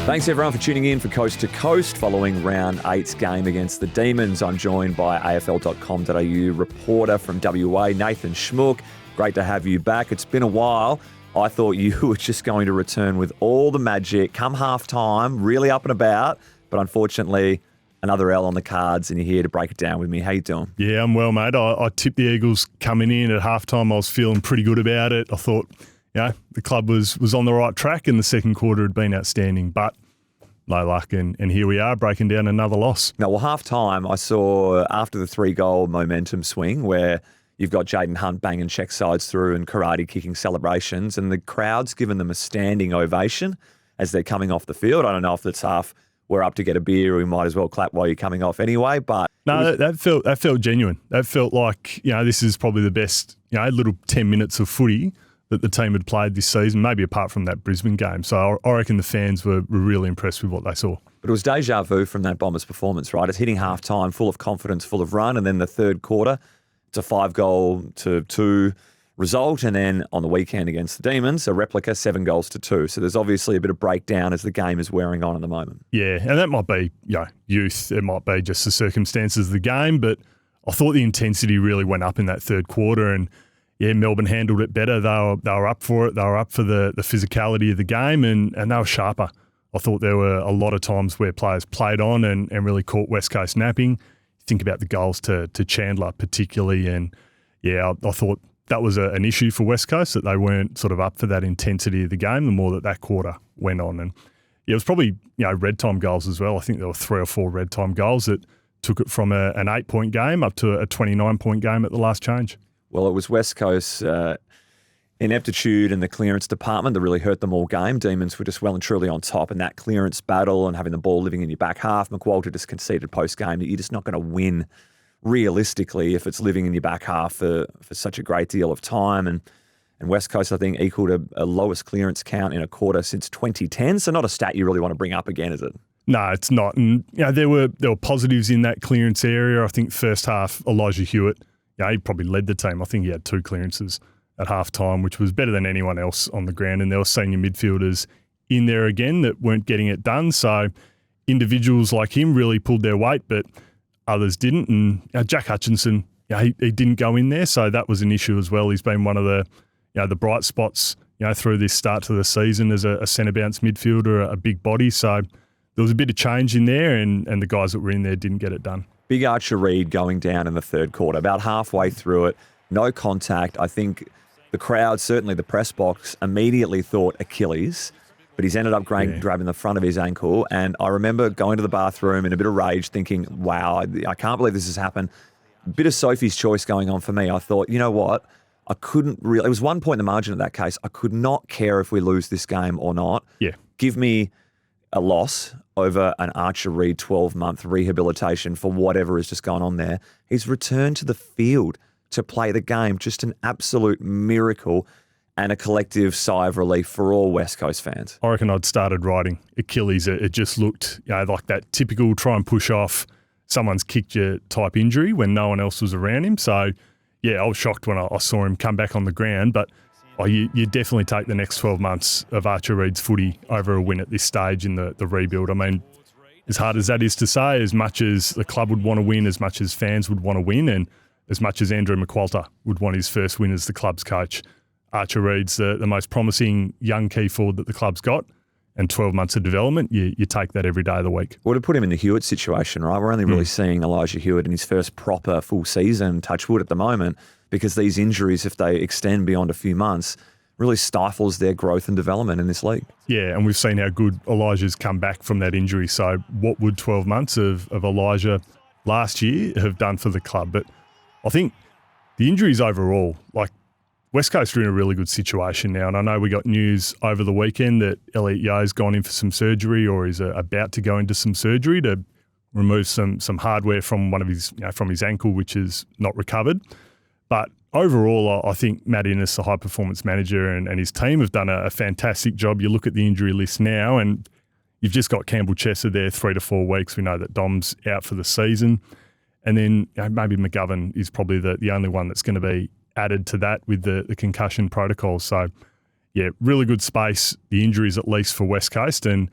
Thanks everyone for tuning in for Coast to Coast following round 8's game against the Demons. I'm joined by AFL.com.au reporter from WA, Nathan Schmook. Great to have you back. It's been a while. I thought you were just going to return with all the magic, come half-time, really up and about, but unfortunately another L on the cards and you're here to break it down with me. How you doing? Yeah, I'm well, mate. I tipped the Eagles coming in at halftime. I was feeling pretty good about it. I thought, the club was on the right track and the second quarter had been outstanding, but no luck. And here we are breaking down another loss. Now, well, half-time I saw after the 3-goal momentum swing where you've got Jaden Hunt banging check sides through and karate kicking celebrations and the crowd's given them a standing ovation as they're coming off the field. I don't know if it's half we're up to get a beer or we might as well clap while you're coming off anyway. But no, that felt genuine. That felt like, this is probably the best, little 10 minutes of footy that the team had played this season, maybe apart from that Brisbane game. So I reckon the fans were really impressed with what they saw. But it was deja vu from that Bombers performance, right? It's hitting half-time, full of confidence, full of run, and then the third quarter, it's a 5-goal-2 result, and then on the weekend against the Demons, a replica, 7-2. So there's obviously a bit of breakdown as the game is wearing on at the moment. Yeah, and that might be youth. It might be just the circumstances of the game, but I thought the intensity really went up in that third quarter, and Melbourne handled it better. They were up for it. They were up for the physicality of the game, and they were sharper. I thought there were a lot of times where players played on and really caught West Coast napping. Think about the goals to Chandler particularly, and I thought that was an issue for West Coast, that they weren't sort of up for that intensity of the game the more that quarter went on. And it was probably red time goals as well. I think there were 3 or 4 red time goals that took it from an 8-point game up to a 29-point game at the last change. Well, it was West Coast's ineptitude in the clearance department that really hurt them all game. Demons were just well and truly on top, and that clearance battle and having the ball living in your back half. McWalter just conceded post-game that you're just not going to win realistically if it's living in your back half for such a great deal of time. And West Coast, I think, equaled a lowest clearance count in a quarter since 2010. So not a stat you really want to bring up again, is it? No, it's not. And there were positives in that clearance area. I think first half, Elijah Hewitt, he probably led the team. I think he had 2 clearances at half-time, which was better than anyone else on the ground. And there were senior midfielders in there again that weren't getting it done. So individuals like him really pulled their weight, but others didn't. And Jack Hutchinson, he didn't go in there, so that was an issue as well. He's been one of the bright spots through this start to the season as a centre bounce midfielder, a big body. So there was a bit of change in there, and the guys that were in there didn't get it done. Big Archer Reid going down in the third quarter, about halfway through it, no contact. I think the crowd, certainly the press box, immediately thought Achilles, but he's ended up grabbing the front of his ankle. And I remember going to the bathroom in a bit of rage thinking, wow, I can't believe this has happened. A bit of Sophie's choice going on for me. I thought, you know what? I couldn't really, it was 1 point in the margin of that case. I could not care if we lose this game or not. Yeah. Give me a loss over an Archer Reid 12-month rehabilitation for whatever has just gone on there. He's returned to the field to play the game. Just an absolute miracle and a collective sigh of relief for all West Coast fans. I reckon I'd started writing Achilles. It just looked like that typical try and push off, someone's kicked you type injury when no one else was around him. So, I was shocked when I saw him come back on the ground. But you definitely take the next 12 months of Archer Reid's footy over a win at this stage in the rebuild. I mean, as hard as that is to say, as much as the club would want to win, as much as fans would want to win, and as much as Andrew McWalter would want his first win as the club's coach, Archer Reid's the most promising young key forward that the club's got, and 12 months of development, you take that every day of the week. Well, to put him in the Hewitt situation, right? We're only really seeing Elijah Hewitt in his first proper full season, touch wood at the moment, because these injuries, if they extend beyond a few months, really stifles their growth and development in this league. Yeah, and we've seen how good Elijah's come back from that injury. So what would 12 months of Elijah last year have done for the club? But I think the injuries overall, West Coast are in a really good situation now. And I know we got news over the weekend that Elliot Yeo's gone in for some surgery, or is about to go into some surgery to remove some hardware from one of his from his ankle, which is not recovered. But overall, I think Matt Innes, the high-performance manager, and his team have done a fantastic job. You look at the injury list now, and you've just got Campbell Chesser there 3 to 4 weeks. We know that Dom's out for the season. And then maybe McGovern is probably the only one that's going to be added to that with the concussion protocol. So, really good space, the injuries at least for West Coast. And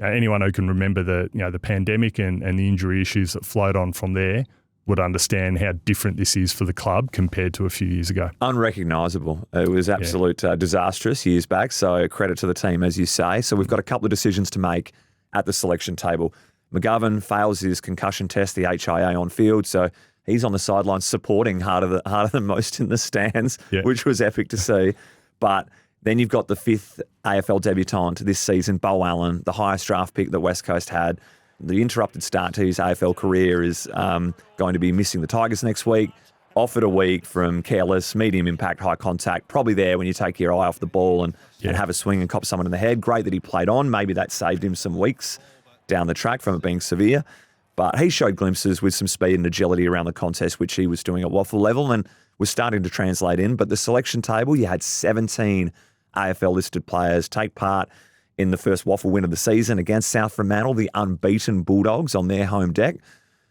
anyone who can remember the pandemic and the injury issues that flowed on from there would understand how different this is for the club compared to a few years ago. Unrecognisable. It was absolute disastrous years back, so credit to the team, as you say. So we've got a couple of decisions to make at the selection table. McGovern fails his concussion test, the HIA on field, so he's on the sidelines supporting harder than most in the stands, which was epic to see. But then you've got the 5th AFL debutant this season, Bo Allen, the highest draft pick that West Coast had. The interrupted start to his AFL career is going to be missing the Tigers next week. Offered a week from careless, medium impact, high contact, probably there when you take your eye off the ball and have a swing and cop someone in the head. Great that he played on. Maybe that saved him some weeks down the track from it being severe. But he showed glimpses with some speed and agility around the contest, which he was doing at waffle level and was starting to translate in. But the selection table, you had 17 AFL-listed players take part in the first waffle win of the season against South Fremantle, the unbeaten Bulldogs on their home deck.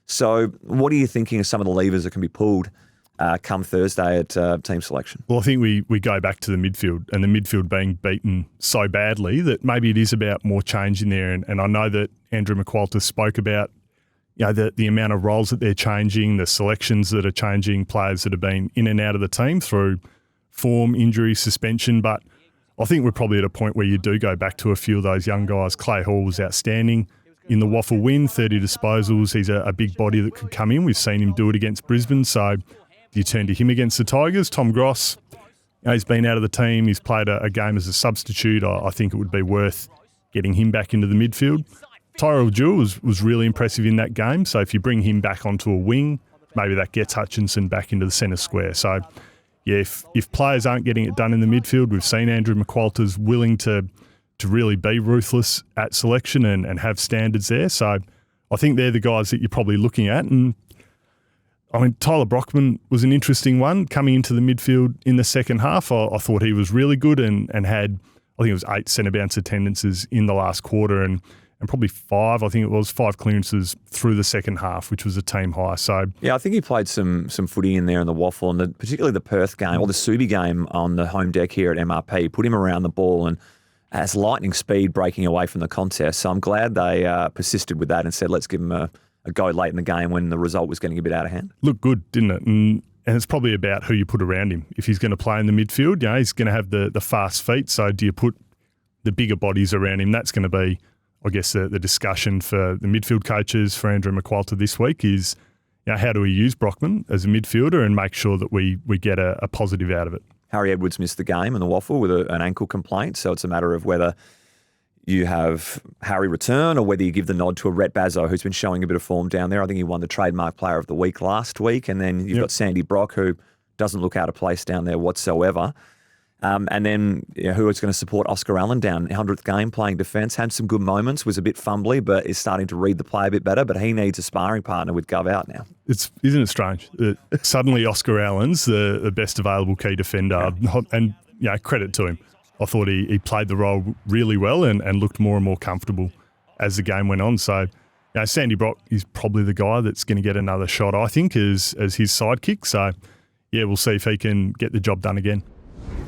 So what are you thinking of some of the levers that can be pulled come Thursday at team selection? Well, I think we go back to the midfield, and the midfield being beaten so badly that maybe it is about more change in there. And I know that Andrew McQualter spoke about the amount of roles that they're changing, the selections that are changing, players that have been in and out of the team through form, injury, suspension. But I think we're probably at a point where you do go back to a few of those young guys. Clay Hall was outstanding in the waffle win, 30 disposals. He's a big body that could come in. We've seen him do it against Brisbane. So you turn to him against the Tigers. Tom Gross, he's been out of the team. He's played a game as a substitute. I think it would be worth getting him back into the midfield. Tyrell Jewell was really impressive in that game. So if you bring him back onto a wing, maybe that gets Hutchinson back into the centre square. So if players aren't getting it done in the midfield, we've seen Andrew McQualter's willing to really be ruthless at selection and have standards there. So I think they're the guys that you're probably looking at. And I mean, Tyler Brockman was an interesting one coming into the midfield in the second half. I thought he was really good and had, I think it was 8 centre bounce attendances in the last quarter and probably 5 clearances through the second half, which was a team high. So yeah, I think he played some footy in there in the waffle, and particularly the Perth game or the Subi game on the home deck here at MRP, put him around the ball and has lightning speed breaking away from the contest. So I'm glad they persisted with that and said, let's give him a go late in the game when the result was getting a bit out of hand. Looked good, didn't it? And it's probably about who you put around him. If he's going to play in the midfield, he's going to have the fast feet. So do you put the bigger bodies around him? That's going to be, I guess, the discussion for the midfield coaches, for Andrew McQualter this week is, how do we use Brockman as a midfielder and make sure that we get a positive out of it? Harry Edwards missed the game in the waffle with an ankle complaint, so it's a matter of whether you have Harry return or whether you give the nod to a Rhett Bazzo, who's been showing a bit of form down there. I think he won the trademark player of the week last week, and then you've got Sandy Brock, who doesn't look out of place down there whatsoever. And then who is going to support Oscar Allen down 100th game playing defence, had some good moments, was a bit fumbly, but is starting to read the play a bit better. But he needs a sparring partner with Gov out now. Isn't it strange that suddenly Oscar Allen's the best available key defender, and credit to him. I thought he played the role really well and looked more and more comfortable as the game went on. So Sandy Brock is probably the guy that's going to get another shot, I think, as his sidekick. So we'll see if he can get the job done again.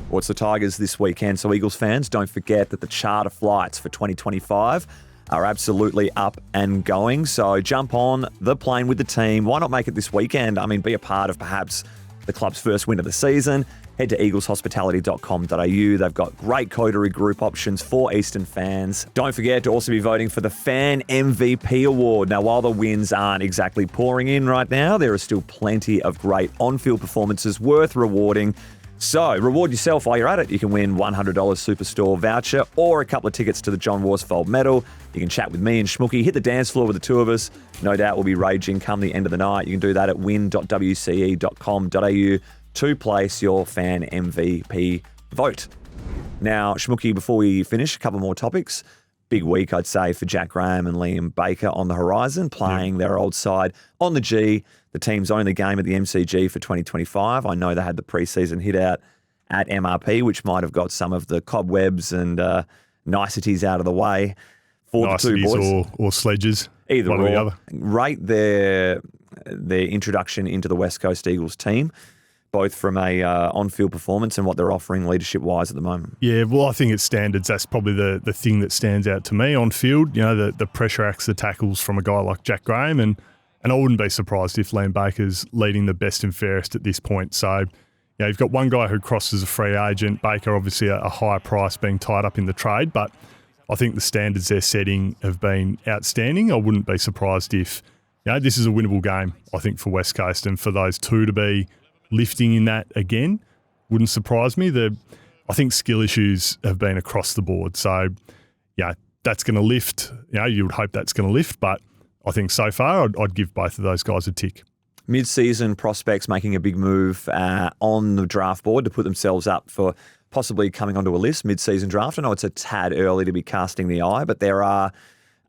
Well, it's the Tigers this weekend, so Eagles fans, don't forget that the charter flights for 2025 are absolutely up and going. So jump on the plane with the team. Why not make it this weekend? I mean, be a part of perhaps the club's first win of the season. Head to eagleshospitality.com.au. They've got great coterie group options for Eastern fans. Don't forget to also be voting for the Fan MVP Award. Now, while the wins aren't exactly pouring in right now, there are still plenty of great on-field performances worth rewarding. So, reward yourself while you're at it. You can win $100 Superstore voucher or a couple of tickets to the John Worsfold medal. You can chat with me and Schmooky, hit the dance floor with the two of us. No doubt we'll be raging come the end of the night. You can do that at win.wce.com.au to place your Fan MVP vote. Now, Schmooky, before we finish, a couple more topics. Big week, I'd say, for Jack Graham and Liam Baker on the horizon, playing their old side on the G, the team's only game at the MCG for 2025. I know they had the preseason hit out at MRP, which might have got some of the cobwebs and niceties out of the way for niceties the two boys. Or sledges. Either one or. or the other. Rate their introduction into the West Coast Eagles team. both from a on-field performance and what they're offering leadership-wise at the moment. Yeah, well, I think it's standards. That's probably the thing that stands out to me on field. You know, the pressure acts, the tackles from a guy like Jack Graham, and I wouldn't be surprised if Liam Baker's leading the best and fairest at this point. So, you know, you've got one guy who crosses a free agent. Baker, obviously a higher price being tied up in the trade, but I think the standards they're setting have been outstanding. I wouldn't be surprised if, you know, this is a winnable game, I think, for West Coast, and for those two to be lifting in that again wouldn't surprise me. I think skill issues have been across the board. So, yeah, that's going to lift. You know, you would hope that's going to lift, but I think so far I'd give both of those guys a tick. Mid-season prospects making a big move on the draft board to put themselves up for possibly coming onto a list mid-season draft. I know it's a tad early to be casting the eye, but there are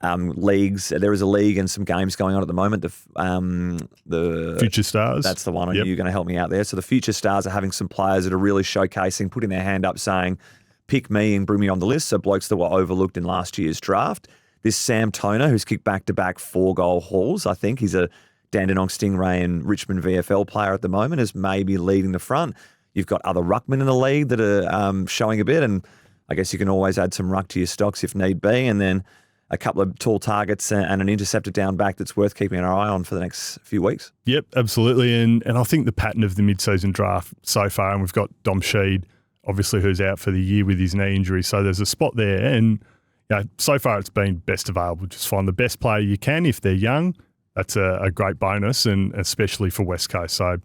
leagues. There is a league and some games going on at the moment. The Future Stars. That's the one. I knew you were going to help me out there. So the Future Stars are having some players that are really showcasing, putting their hand up saying, pick me and bring me on the list. So blokes that were overlooked in last year's draft. This Sam Toner, who's kicked back-to-back 4-goal hauls, I think. He's a Dandenong Stingray and Richmond VFL player at the moment, is maybe leading the front. You've got other ruckmen in the league that are showing a bit, and I guess you can always add some ruck to your stocks if need be, and then a couple of tall targets and an interceptor down back that's worth keeping an eye on for the next few weeks. Yep, absolutely. And I think the pattern of the mid-season draft so far, and we've got Dom Sheed, obviously, who's out for the year with his knee injury, so there's a spot there. And you know, so far it's been best available. Just find the best player you can. If they're young, that's a great bonus, and especially for West Coast. So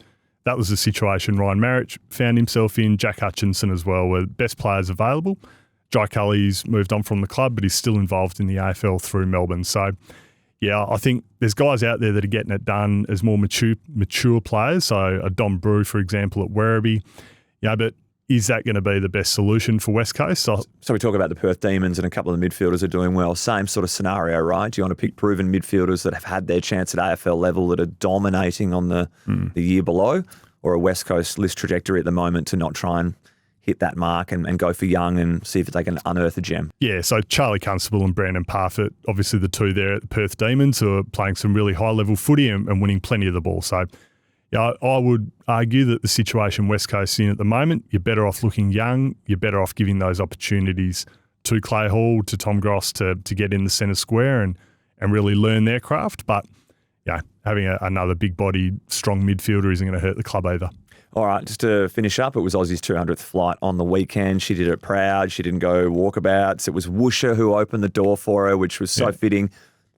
that was the situation Ryan Marich found himself in. Jack Hutchinson as well were best players available. Jai Cully's moved on from the club, but he's still involved in the AFL through Melbourne. So, yeah, I think there's guys out there that are getting it done as more mature players. So a Dom Brew, for example, at Werribee. Yeah, but is that going to be the best solution for West Coast? So we talk about the Perth Demons and a couple of the midfielders are doing well. Same sort of scenario, right? Do you want to pick proven midfielders that have had their chance at AFL level that are dominating on the year below, or a West Coast list trajectory at the moment to not try and hit that mark and go for young and see if they can unearth a gem? Yeah, so Charlie Constable and Brandon Parfitt, obviously the two there at the Perth Demons, who are playing some really high-level footy and winning plenty of the ball. So, yeah, I would argue that the situation West Coast is in at the moment, you're better off looking young, you're better off giving those opportunities to Clay Hall, to Tom Gross to get in the centre square and really learn their craft. But, yeah, having another big-bodied, strong midfielder isn't going to hurt the club either. All right, just to finish up, it was Aussie's 200th flight on the weekend. She did it proud. She didn't go walkabouts. It was Woosha who opened the door for her, which was so fitting,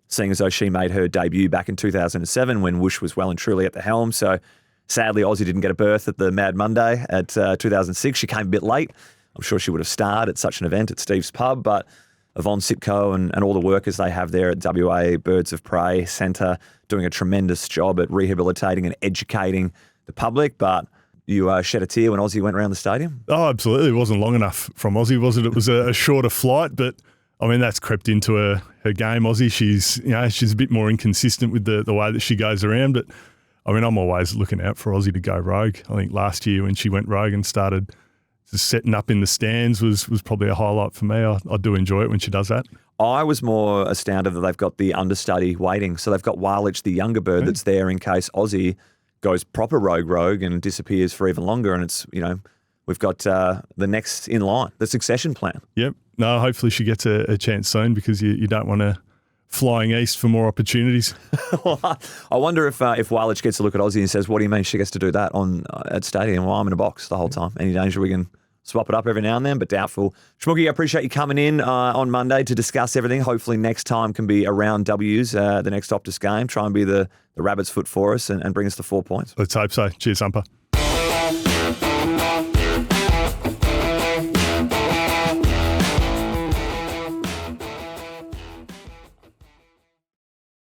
seeing as though she made her debut back in 2007 when Woosh was well and truly at the helm. So sadly, Aussie didn't get a berth at the Mad Monday at 2006. She came a bit late. I'm sure she would have starred at such an event at Steve's Pub, but Yvonne Sitko and all the workers they have there at WA Birds of Prey Centre doing a tremendous job at rehabilitating and educating the public. But you shed a tear when Aussie went around the stadium? Oh, absolutely. It wasn't long enough from Aussie, was it? It was a shorter flight, but I mean, that's crept into her game. Aussie, she's a bit more inconsistent with the way that she goes around, but I mean, I'm always looking out for Aussie to go rogue. I think last year when she went rogue and started just setting up in the stands was probably a highlight for me. I do enjoy it when she does that. I was more astounded that they've got the understudy waiting. So they've got Walich, the younger bird, that's there in case Aussie goes proper rogue and disappears for even longer. And it's, we've got the next in line, the succession plan. Yep. No, hopefully she gets a chance soon because you don't want to flying east for more opportunities. I wonder if Walich gets a look at Aussie and says, what do you mean she gets to do that at stadium? Well, I'm in a box the whole time. Any danger we can swap it up every now and then, but doubtful. Schmooky, I appreciate you coming in on Monday to discuss everything. Hopefully next time can be around W's, the next Optus game. Try and be the rabbit's foot for us and bring us to 4 points. Let's hope so. Cheers, Umper.